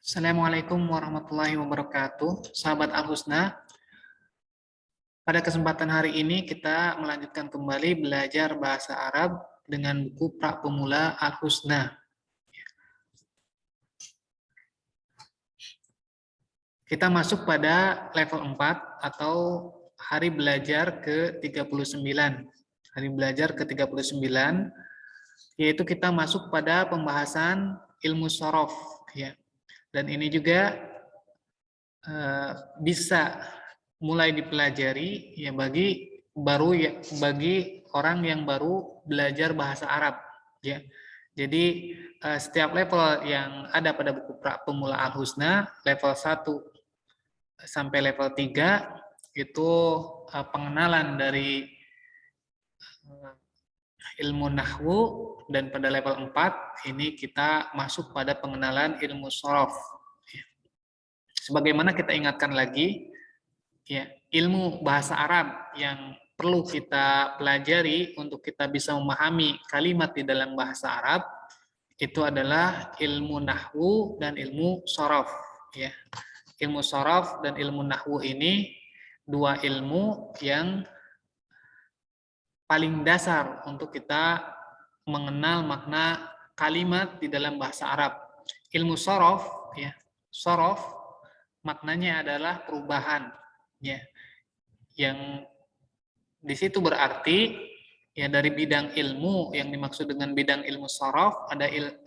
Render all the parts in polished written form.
Assalamualaikum warahmatullahi wabarakatuh. Sahabat Al-Husna, pada kesempatan hari ini kita melanjutkan kembali belajar bahasa Arab dengan buku Pra Pemula Al-Husna. Kita masuk pada level 4 atau hari belajar ke-39. Hari belajar ke-39, yaitu kita masuk pada pembahasan ilmu shorof. Ya. Dan ini juga bisa mulai dipelajari ya bagi orang yang baru belajar bahasa Arab ya. Jadi setiap level yang ada pada buku Pra Pemula Al-Husna, level 1 sampai level 3 itu pengenalan dari ilmu nahwu, dan pada level 4 ini kita masuk pada pengenalan ilmu shorof. Sebagaimana kita ingatkan lagi, ya, ilmu bahasa Arab yang perlu kita pelajari untuk kita bisa memahami kalimat di dalam bahasa Arab itu adalah ilmu nahwu dan ilmu shorof. Ya. Ilmu shorof dan ilmu nahwu ini dua ilmu yang paling dasar untuk kita mengenal makna kalimat di dalam bahasa Arab. Ilmu shorof, ya, shorof maknanya adalah perubahan, ya, yang di situ berarti ya dari bidang ilmu yang dimaksud dengan bidang ilmu shorof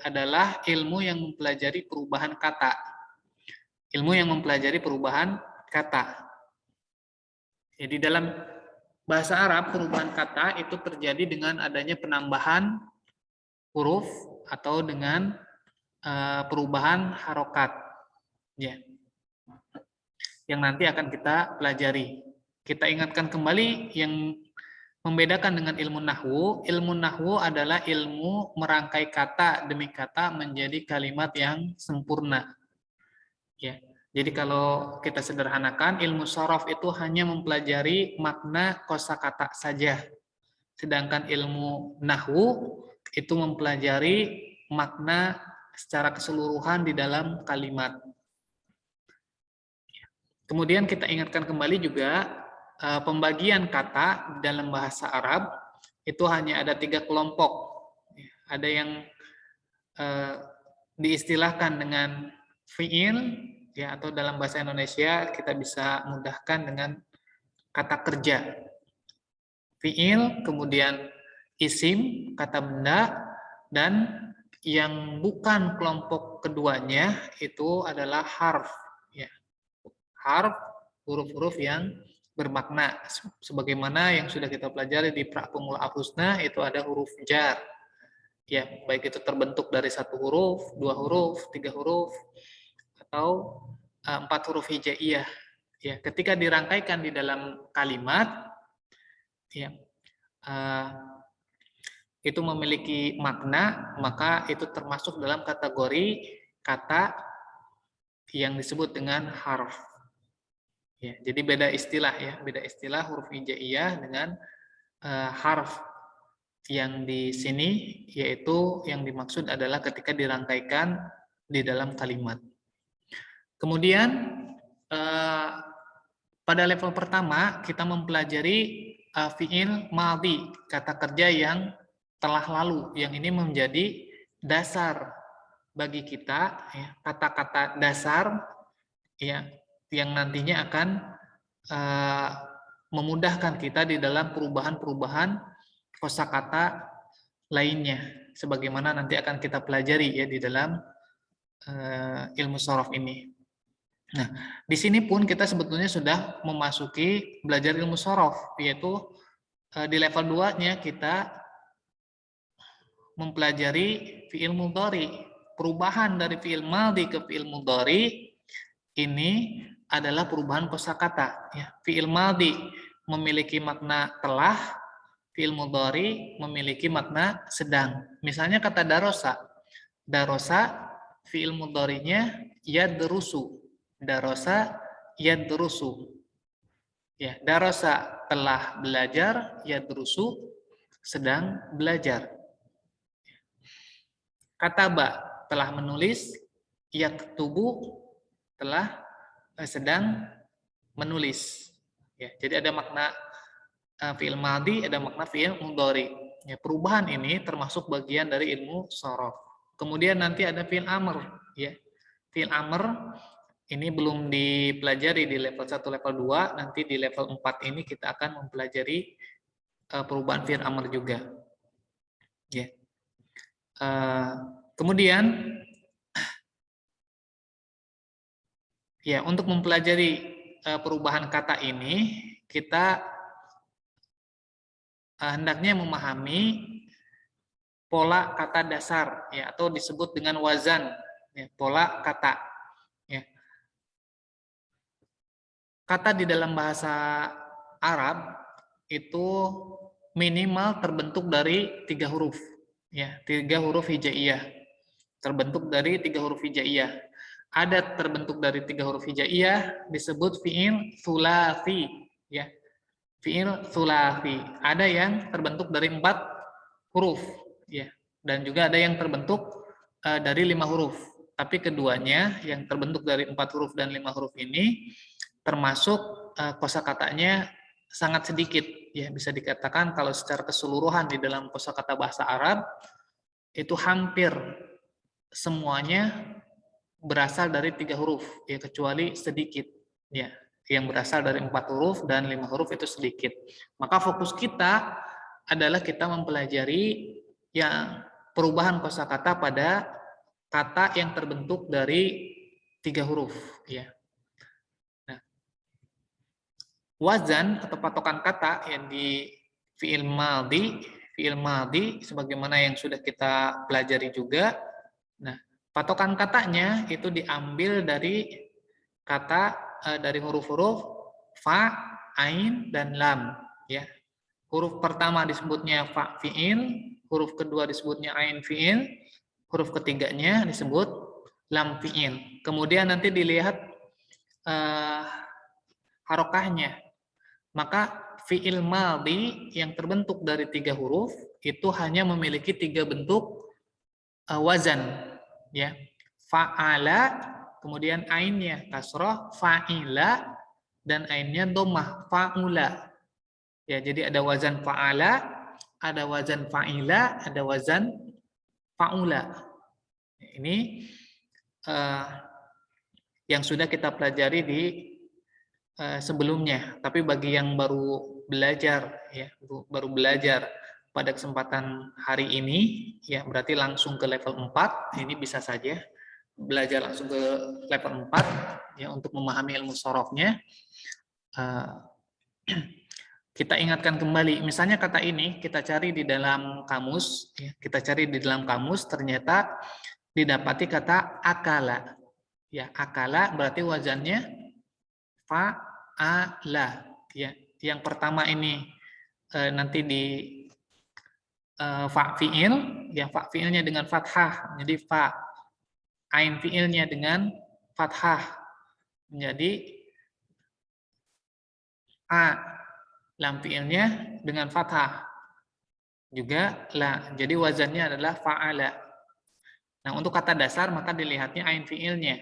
adalah ilmu yang mempelajari perubahan kata, ilmu yang mempelajari perubahan kata. Jadi dalam bahasa Arab perubahan kata itu terjadi dengan adanya penambahan huruf atau dengan perubahan harokat, ya, yang nanti akan kita pelajari. Kita ingatkan kembali yang membedakan dengan ilmu nahwu. Ilmu nahwu adalah ilmu merangkai kata demi kata menjadi kalimat yang sempurna. Ya. Jadi kalau kita sederhanakan, ilmu shorof itu hanya mempelajari makna kosakata saja. Sedangkan ilmu nahwu itu mempelajari makna secara keseluruhan di dalam kalimat. Kemudian kita ingatkan kembali juga pembagian kata dalam bahasa Arab itu hanya ada 3 kelompok. Ada yang diistilahkan dengan fi'il, ya, atau dalam bahasa Indonesia kita bisa mudahkan dengan kata kerja. Fi'il, kemudian isim, kata benda, dan yang bukan kelompok keduanya itu adalah harf. Harf, huruf-huruf yang bermakna, sebagaimana yang sudah kita pelajari di Pra Pemula Al-Husna, itu ada huruf jar, ya, baik itu terbentuk dari 1 huruf, 2 huruf, 3 huruf, atau 4 huruf hijaiyah. Ya, ketika dirangkaikan di dalam kalimat, ya, itu memiliki makna, maka itu termasuk dalam kategori kata yang disebut dengan harf. Ya, jadi beda istilah, ya, beda istilah huruf hijaiyah dengan harf yang di sini, yaitu yang dimaksud adalah ketika dirangkaikan di dalam kalimat. Kemudian pada level pertama kita mempelajari fi'il madhi, kata kerja yang telah lalu, yang ini menjadi dasar bagi kita, ya, kata-kata dasar, ya, yang nantinya akan memudahkan kita di dalam perubahan-perubahan kosakata lainnya, sebagaimana nanti akan kita pelajari, ya, di dalam ilmu shorof ini. Nah, di sini pun kita sebetulnya sudah memasuki belajar ilmu shorof, yaitu di level 2-nya kita mempelajari fi'il mudhari. Perubahan dari fi'il madhi ke fi'il mudhari ini adalah perubahan kosakata. Ya. Fi'il madhi memiliki makna telah, fi'il mudhari memiliki makna sedang. Misalnya kata darosa. Darosa fi'il mudharinya yadrusu. Darosa yadrusu. Ya, darosa telah belajar, yadrusu sedang belajar. Kataba telah menulis, yaktubu telah sedang menulis. Ya, jadi ada makna fi'il madhi, ada makna fi'il mudhari. Ya, perubahan ini termasuk bagian dari ilmu shorof. Kemudian nanti ada fi'il amr. Ya, fi'il amr ini belum dipelajari di level 1, level 2. Nanti di level 4 ini kita akan mempelajari perubahan fi'il amr juga. Ya. Kemudian ya, untuk mempelajari perubahan kata ini, kita hendaknya memahami pola kata dasar, ya, atau disebut dengan wazan, ya, pola kata. Ya. Kata di dalam bahasa Arab itu minimal terbentuk dari 3 huruf, ya, 3 huruf hijaiyah. Terbentuk dari 3 huruf hijaiyah. Ada terbentuk dari 3 huruf hijaiyah disebut fi'il tsulasi, ya. Fi'il tsulasi. Ada yang terbentuk dari 4 huruf, ya. Dan juga ada yang terbentuk dari 5 huruf. Tapi keduanya yang terbentuk dari 4 huruf dan 5 huruf ini termasuk kosakatanya sangat sedikit, ya. Bisa dikatakan kalau secara keseluruhan di dalam kosakata bahasa Arab itu hampir semuanya berasal dari 3 huruf, ya, kecuali sedikit, ya, yang berasal dari 4 huruf dan 5 huruf itu sedikit. Maka fokus kita adalah kita mempelajari yang perubahan kosakata pada kata yang terbentuk dari 3 huruf, ya. Nah, wazan atau patokan kata yang di fi'il madhi sebagaimana yang sudah kita pelajari juga. Nah, patokan katanya itu diambil dari kata dari huruf-huruf fa, ain, dan lam, ya. Huruf pertama disebutnya fa fi'il, huruf kedua disebutnya ain fi'il, huruf ketiganya disebut lam fi'il. Kemudian nanti dilihat harokahnya. Maka fi'il madhi yang terbentuk dari 3 huruf itu hanya memiliki 3 bentuk wazan, ya. Fa'ala, kemudian ainnya kasroh, fa'ila, dan ainnya dhammah, fa'ula. Ya, jadi ada wazan fa'ala, ada wazan fa'ila, ada wazan fa'ula. Ini yang sudah kita pelajari di sebelumnya. Tapi bagi yang baru belajar, ya, baru belajar pada kesempatan hari ini, ya, berarti langsung ke level 4, ini bisa saja belajar langsung ke level 4, ya, untuk memahami ilmu sorofnya. Kita ingatkan kembali, misalnya kata ini kita cari di dalam kamus, ya, kita cari di dalam kamus, ternyata didapati kata akala. Ya, akala berarti wazannya fa'ala. Ya, yang pertama ini nanti di fa fi'il, ya, fa fi'ilnya dengan fathah menjadi fa, ain fi'ilnya dengan fathah menjadi a, lam fi'ilnya dengan fathah juga la, jadi wazannya adalah fa'ala. Nah, untuk kata dasar maka dilihatnya ain fi'ilnya.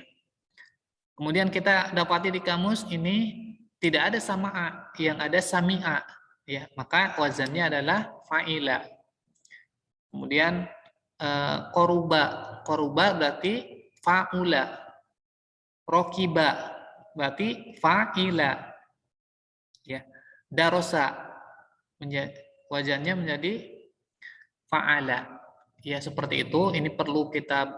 Kemudian kita dapati di kamus ini tidak ada sama'a, yang ada sami'a, ya, maka wazannya adalah fa'ila. Kemudian koruba berarti fa'ula, rokiba berarti fa'ila, ya. Darosa wazannya menjadi fa'ala, ya, seperti itu. Ini perlu kita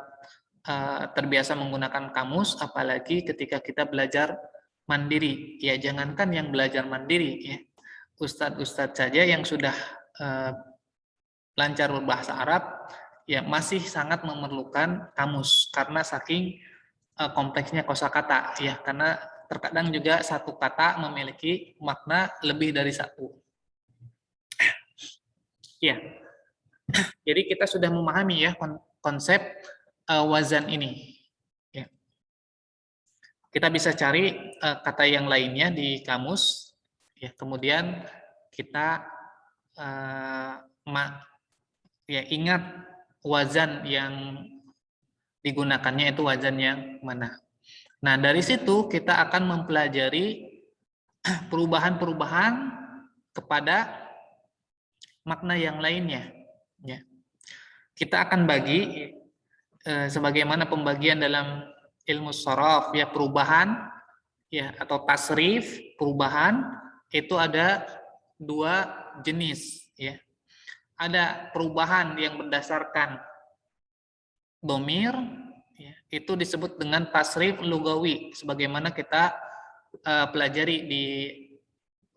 terbiasa menggunakan kamus, apalagi ketika kita belajar mandiri, ya. Jangankan yang belajar mandiri, ya, ustadz-ustadz saja yang sudah lancar berbahasa Arab, ya, masih sangat memerlukan kamus karena saking kompleksnya kosakata, ya, karena terkadang juga satu kata memiliki makna lebih dari satu. Ya, jadi kita sudah memahami, ya, konsep wazan ini. Ya. Kita bisa cari kata yang lainnya di kamus, ya. Kemudian kita ya, ingat wazan yang digunakannya itu wazan yang mana. Nah, dari situ kita akan mempelajari perubahan-perubahan kepada makna yang lainnya. Ya. Kita akan bagi sebagaimana pembagian dalam ilmu shorof, ya, perubahan, ya, atau tasrif, perubahan itu ada 2 jenis, ya. Ada perubahan yang berdasarkan domir, ya, itu disebut dengan tasrif lugawi, sebagaimana kita pelajari di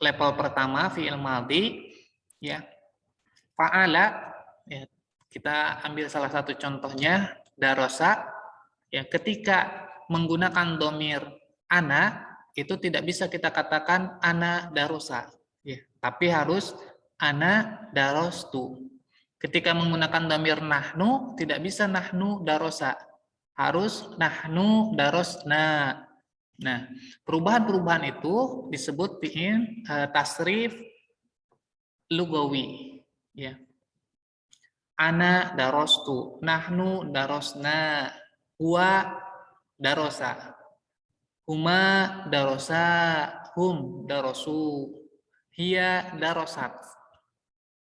level pertama fi'il madhi, ya. Fa'ala, ya, kita ambil salah satu contohnya, darosa, ya, ketika menggunakan domir ana, itu tidak bisa kita katakan ana darosa, ya, tapi harus ana darostu. Ketika menggunakan domir nahnu, tidak bisa nahnu darosa, harus nahnu darosna. Nah, perubahan-perubahan itu disebut fi'il tasrif lugawi, ya. Ana darostu, nahnu darosna, huwa darosa, huma darosa, hum darosu, hiya darosat,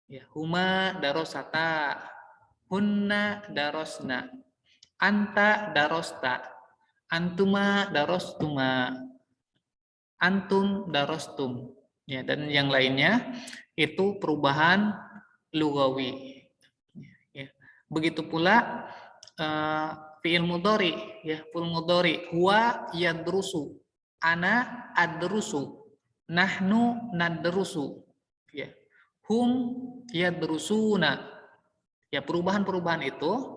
ya, huma darosata, hunna darosna, anta darosta, antuma darostuma, antum darostum, ya, dan yang lainnya itu perubahan lugawi. Ya. Begitu pula fi'il mudhari, ya, fi'il mudhari, huwa yadrusu, ana adrusu, nahnu nadrusu, ya, hum yadrusuna. Ya, perubahan-perubahan itu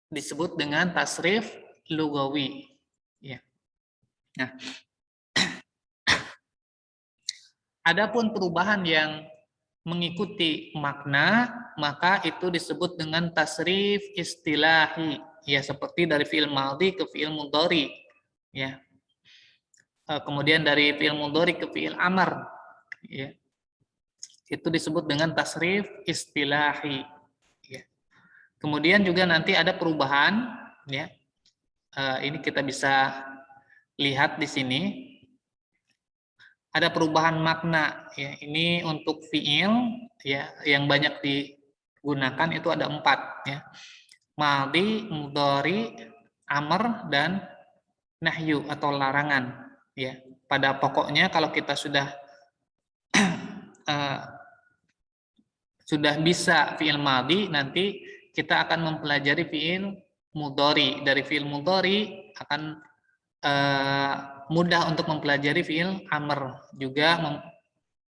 disebut dengan tasrif lugawi, ya. Nah, adapun perubahan yang mengikuti makna, maka itu disebut dengan tasrif istilahi, ya, seperti dari fi'il madhi ke fi'il mudhari, ya. Kemudian dari fi'il mudhari ke fi'il amr, ya. Itu disebut dengan tasrif istilahi, ya. Kemudian juga nanti ada perubahan, ya. Ini kita bisa lihat di sini. Ada perubahan makna, ya. Ini untuk fi'il, ya, yang banyak digunakan itu ada 4, ya. Madhi, mudhari, amr, dan nahyu atau larangan, ya. Pada pokoknya kalau kita sudah bisa fi'il madhi, nanti kita akan mempelajari fi'il mudhari. Dari fi'il mudhari akan mudah untuk mempelajari fi'il amr, juga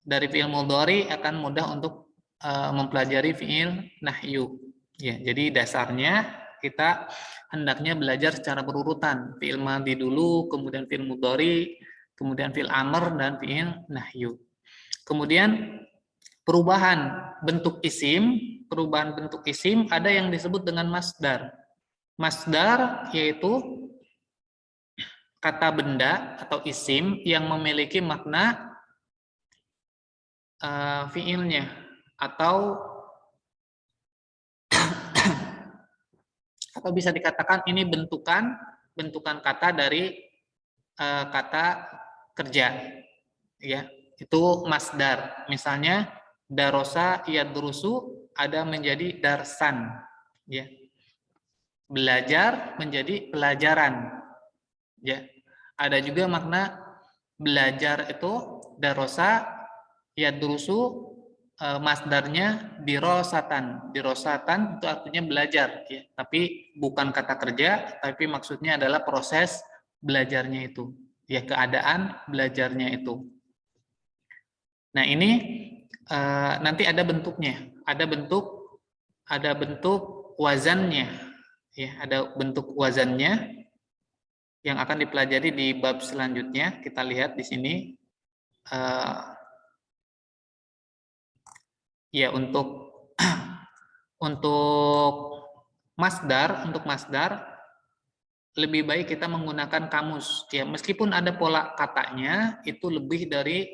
dari fi'il mudhari akan mudah untuk mempelajari fi'il nahyu, ya. Jadi dasarnya kita hendaknya belajar secara berurutan, fi'il madhi dulu, kemudian fi'il mudhari, kemudian fi'il amr, dan fi'il nahyu. Kemudian perubahan bentuk isim ada yang disebut dengan masdar. Masdar yaitu kata benda atau isim yang memiliki makna fiilnya, atau bisa dikatakan ini bentukan kata dari kata kerja, ya, itu masdar. Misalnya darosa yadrusu ada menjadi darsan, ya, belajar menjadi pelajaran, ya. Ada juga makna belajar itu darosa yadrusu, masdarnya dirosatan. Dirosatan itu artinya belajar, ya, tapi bukan kata kerja, tapi maksudnya adalah proses belajarnya itu, ya, keadaan belajarnya itu. Nah, ini nanti ada bentuknya, ada bentuk wazannya, ya, ada bentuk wazannya yang akan dipelajari di bab selanjutnya. Kita lihat di sini, ya, untuk masdar, lebih baik kita menggunakan kamus, ya, meskipun ada pola katanya itu lebih dari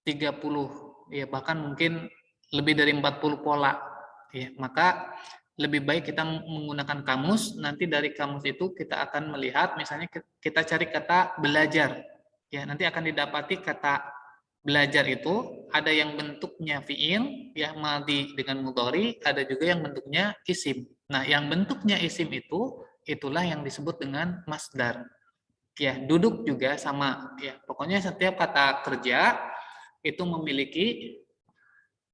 30, ya, bahkan mungkin lebih dari 40 pola, ya. Maka lebih baik kita menggunakan kamus. Nanti dari kamus itu kita akan melihat, misalnya kita cari kata belajar. Ya, nanti akan didapati kata belajar itu ada yang bentuknya fiil, ya madhi dengan mudhari, ada juga yang bentuknya isim. Nah, yang bentuknya isim itu itulah yang disebut dengan masdar. Ya, duduk juga sama. Ya, pokoknya setiap kata kerja itu memiliki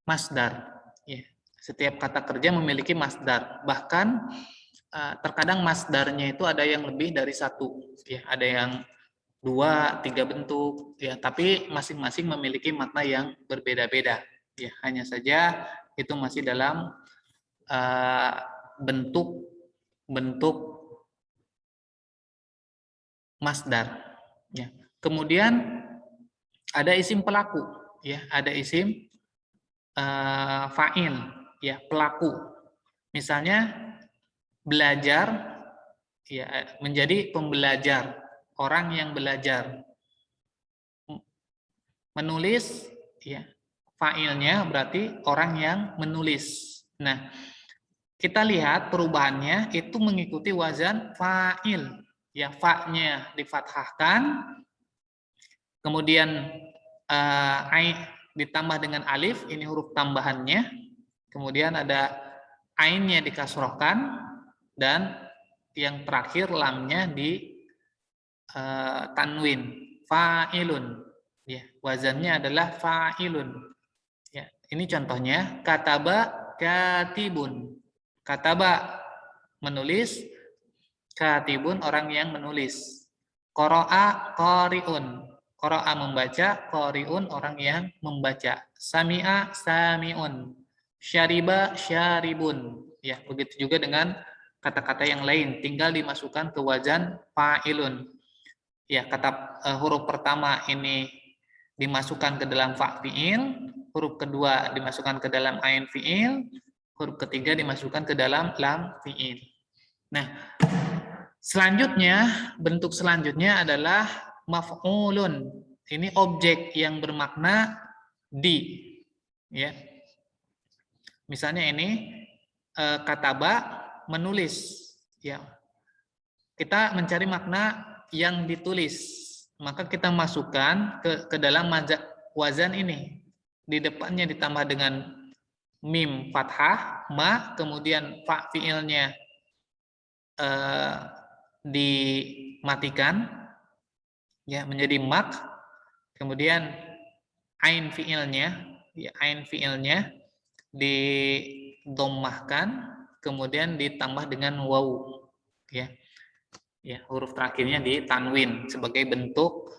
masdar. Ya, setiap kata kerja memiliki masdar. Bahkan terkadang masdarnya itu ada yang lebih dari satu. Ya, ada yang 2, 3 bentuk. Ya, tapi masing-masing memiliki makna yang berbeda-beda. Ya, hanya saja itu masih dalam bentuk masdar. Ya. Kemudian ada isim pelaku. Ya, ada isim fa'il, ya pelaku. Misalnya belajar, ya menjadi pembelajar, orang yang belajar. Menulis, ya fa'ilnya berarti orang yang menulis. Nah, kita lihat perubahannya itu mengikuti wazan fa'il. Ya, fa-nya difathahkan, kemudian ditambah dengan alif, ini huruf tambahannya. Kemudian ada ainnya dikasrohkan, dan yang terakhir lamnya di tanwin, fa'ilun. Ya, wazannya adalah fa'ilun. Ya, ini contohnya kataba katibun. Kataba menulis, katibun orang yang menulis. Qara'a qari'un. Qara'a membaca, qari'un orang yang membaca. Sami'a sami'un. Syariba syaribun. Ya, begitu juga dengan kata-kata yang lain, tinggal dimasukkan ke wazan fa'ilun. Ya, kata huruf pertama ini dimasukkan ke dalam fa fi'il, huruf kedua dimasukkan ke dalam ain fi'il, huruf ketiga dimasukkan ke dalam lam fi'il. Nah, selanjutnya, bentuk selanjutnya adalah maf'ulun. Ini objek yang bermakna di. Ya. Misalnya ini kataba menulis. Ya. Kita mencari makna yang ditulis. Maka kita masukkan ke dalam wazan ini. Di depannya ditambah dengan mim fathah, ma, kemudian fa fi'ilnya dimatikan, ya menjadi mak, kemudian ain fiilnya, ya ain fiilnya didommahkan, kemudian ditambah dengan waw, ya, ya huruf terakhirnya di tanwin sebagai bentuk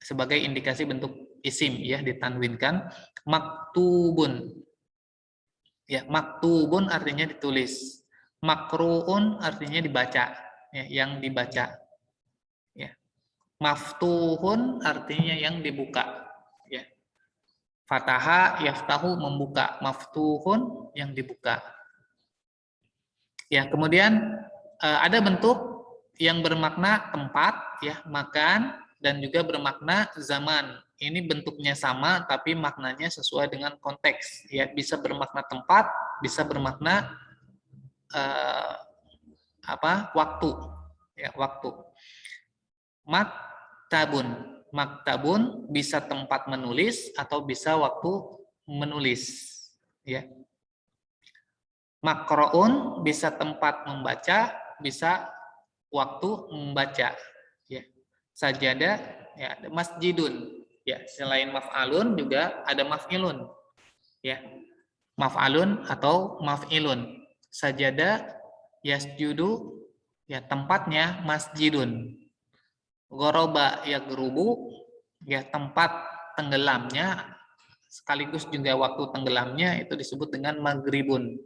sebagai indikasi bentuk isim, ya ditanwinkan. Maktubun, ya maktubun artinya ditulis. Makruun artinya dibaca, ya, yang dibaca. Ya. Maftuhun artinya yang dibuka. Ya. Fataha yaftahu membuka, maftuhun yang dibuka. Ya, kemudian ada bentuk yang bermakna tempat, ya makan, dan juga bermakna zaman. Ini bentuknya sama, tapi maknanya sesuai dengan konteks. Ya, bisa bermakna tempat, bisa bermakna waktu, ya waktu. Maktabun bisa tempat menulis atau bisa waktu menulis, ya. Makroun bisa tempat membaca, bisa waktu membaca, ya. Sajadah, ya, masjidun, ya, selain maf'alun juga ada maf'ilun, ya. Maf'alun atau maf'ilun. Sajadah yasjudu, ya tempatnya masjidun. Goroba ya gerubu, ya tempat tenggelamnya sekaligus juga waktu tenggelamnya itu disebut dengan maghribun,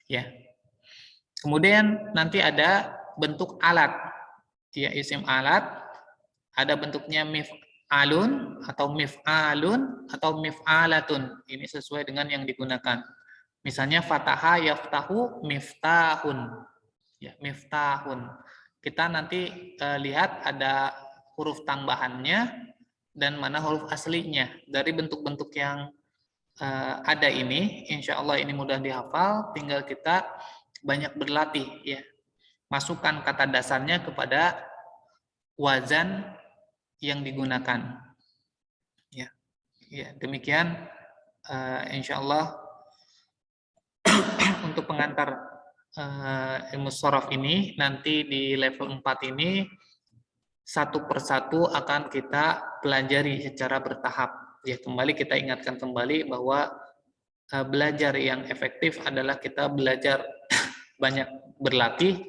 ya. Kemudian nanti ada bentuk alat, ya isim alat, ada bentuknya mif'alun atau mif'alun atau mif'alatun. Ini sesuai dengan yang digunakan. Misalnya fataha yaftahu miftahun, ya miftahun. Kita nanti lihat ada huruf tambahannya dan mana huruf aslinya. Dari bentuk-bentuk yang ada ini, insya Allah ini mudah dihafal, tinggal kita banyak berlatih ya. Masukkan kata dasarnya kepada wazan yang digunakan. Ya, ya demikian insya Allah untuk pengantar ilmu sorof ini nanti di level 4 ini satu persatu akan kita pelajari secara bertahap. Ya, kembali kita ingatkan kembali bahwa belajar yang efektif adalah kita belajar banyak berlatih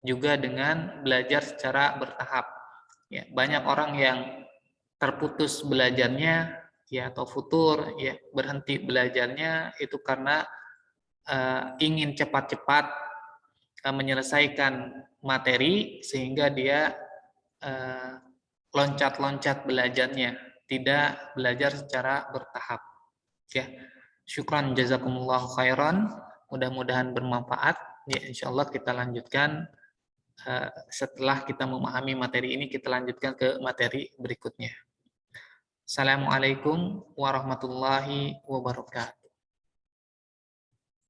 juga dengan belajar secara bertahap. Ya, banyak orang yang terputus belajarnya ya atau futur ya berhenti belajarnya itu karena ingin cepat-cepat menyelesaikan materi sehingga dia loncat-loncat belajarnya, tidak belajar secara bertahap. Ya, syukran jazakumullah khairan. Mudah-mudahan bermanfaat. Ya, insyaallah kita lanjutkan setelah kita memahami materi ini, kita lanjutkan ke materi berikutnya. Assalamualaikum warahmatullahi wabarakatuh.